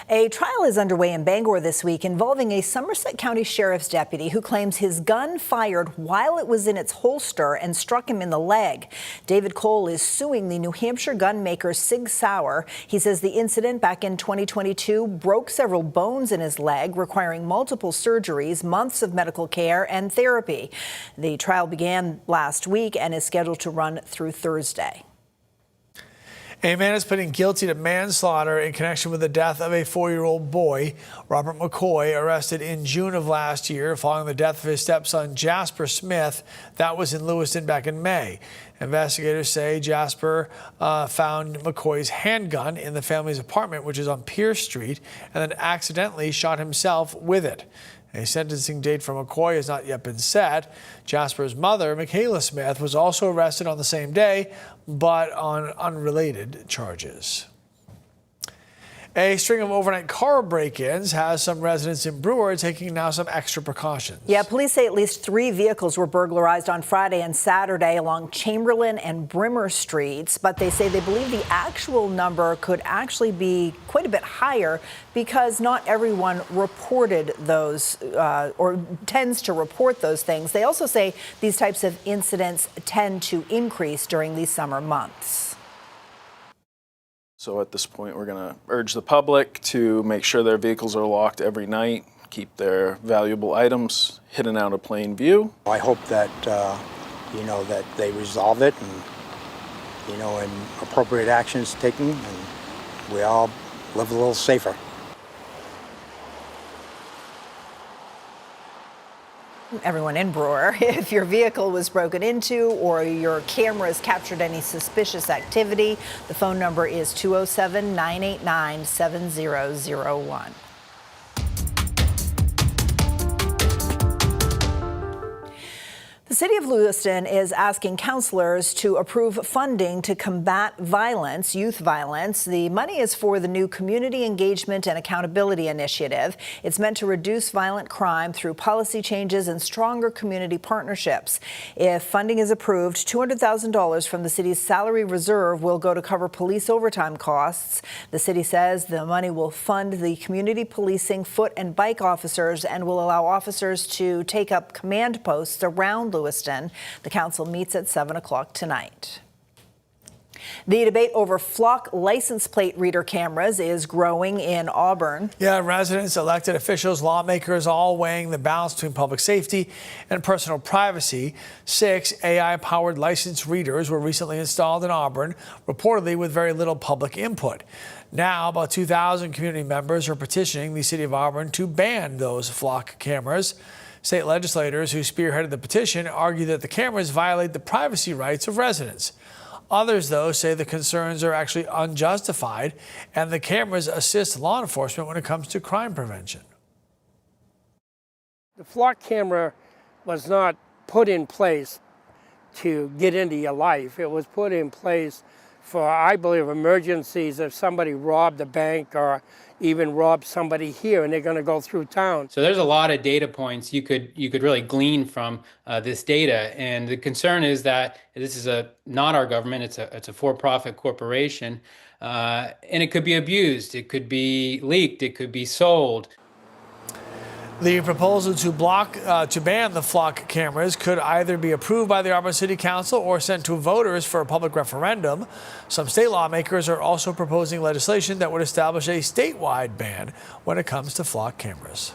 A trial is underway in Bangor this week involving a Somerset County Sheriff's deputy who claims his gun fired while it was in its holster and struck him in the leg. David Cole is suing the New Hampshire gun maker Sig Sauer. He says the incident back in 2022 broke several bones in his leg, requiring multiple surgeries, months of medical care and therapy. The trial began last week and is scheduled to run through Thursday. A man is pleading guilty to manslaughter in connection with the death of a 4-year-old boy. Robert McCoy, arrested in June of last year following the death of his stepson Jasper Smith. That was in Lewiston back in May. Investigators say Jasper found McCoy's handgun in the family's apartment, which is on Pierce Street, and then accidentally shot himself with it. A sentencing date for McCoy has not yet been set. Jasper's mother, Michaela Smith, was also arrested on the same day, but on unrelated charges. A string of overnight car break-ins has some residents in Brewer taking now some extra precautions. Yeah, police say at least 3 vehicles were burglarized on Friday and Saturday along Chamberlain and Brimmer Streets, but they say they believe the actual number could actually be quite a bit higher because not everyone reported those or tends to report those things. They also say these types of incidents tend to increase during these summer months. So at this point, we're going to urge the public to make sure their vehicles are locked every night, keep their valuable items hidden out of plain view. I hope that, that they resolve it and, appropriate actions taken and we all live a little safer. Everyone in Brewer, if your vehicle was broken into or your cameras captured any suspicious activity, the phone number is 207-989-7001. The city of Lewiston is asking councilors to approve funding to combat violence, youth violence. The money is for the new Community Engagement and Accountability Initiative. It's meant to reduce violent crime through policy changes and stronger community partnerships. If funding is approved, $200,000 from the city's salary reserve will go to cover police overtime costs. The city says the money will fund the community policing foot and bike officers and will allow officers to take up command posts around Lewiston. The council meets at 7 o'clock tonight. The debate over flock license plate reader cameras is growing in Auburn. Yeah, residents, elected officials, lawmakers all weighing the balance between public safety and personal privacy. 6 AI-powered license readers were recently installed in Auburn, reportedly with very little public input. Now, about 2,000 community members are petitioning the city of Auburn to ban those flock cameras. State legislators who spearheaded the petition argue that the cameras violate the privacy rights of residents. Others, though, say the concerns are actually unjustified and the cameras assist law enforcement when it comes to crime prevention. The flock camera was not put in place to get into your life. It was put in place for, I believe, emergencies if somebody robbed a bank or even robbed somebody here and they're going to go through town. So there's a lot of data points you could really glean from this data, and the concern is that this is not our government. It's a for-profit corporation, and it could be abused. It could be leaked. It could be sold. The proposal to ban the flock cameras could either be approved by the Auburn City Council or sent to voters for a public referendum. Some state lawmakers are also proposing legislation that would establish a statewide ban when it comes to flock cameras.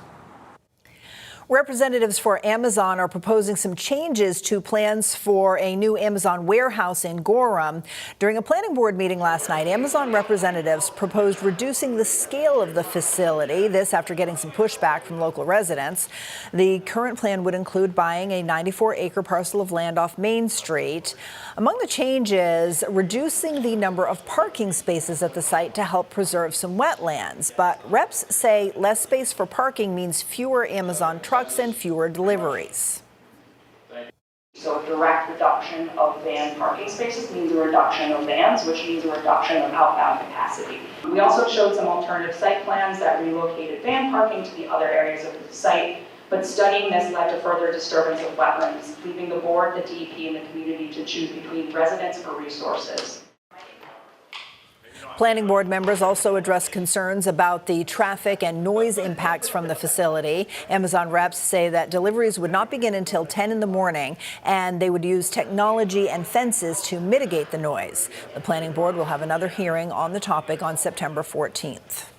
Representatives for Amazon are proposing some changes to plans for a new Amazon warehouse in Gorham. During a planning board meeting last night, Amazon representatives proposed reducing the scale of the facility, this after getting some pushback from local residents. The current plan would include buying a 94-acre parcel of land off Main Street. Among the changes, reducing the number of parking spaces at the site to help preserve some wetlands. But reps say less space for parking means fewer Amazon trucks and fewer deliveries. So a direct reduction of van parking spaces means a reduction of vans, which means a reduction of outbound capacity. We also showed some alternative site plans that relocated van parking to the other areas of the site, but studying this led to further disturbance of wetlands, leaving the board, the DEP, and the community to choose between residents or resources. Planning board members also addressed concerns about the traffic and noise impacts from the facility. Amazon reps say that deliveries would not begin until 10 in the morning, and they would use technology and fences to mitigate the noise. The planning board will have another hearing on the topic on September 14th.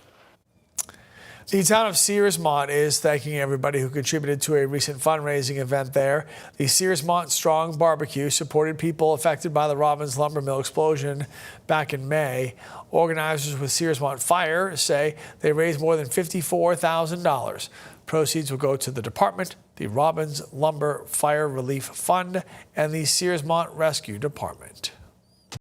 The town of Searsmont is thanking everybody who contributed to a recent fundraising event there. The Searsmont Strong Barbecue supported people affected by the Robbins lumber mill explosion back in May. Organizers with Searsmont Fire say they raised more than $54,000. Proceeds will go to the department, the Robbins Lumber Fire Relief Fund, and the Searsmont Rescue Department.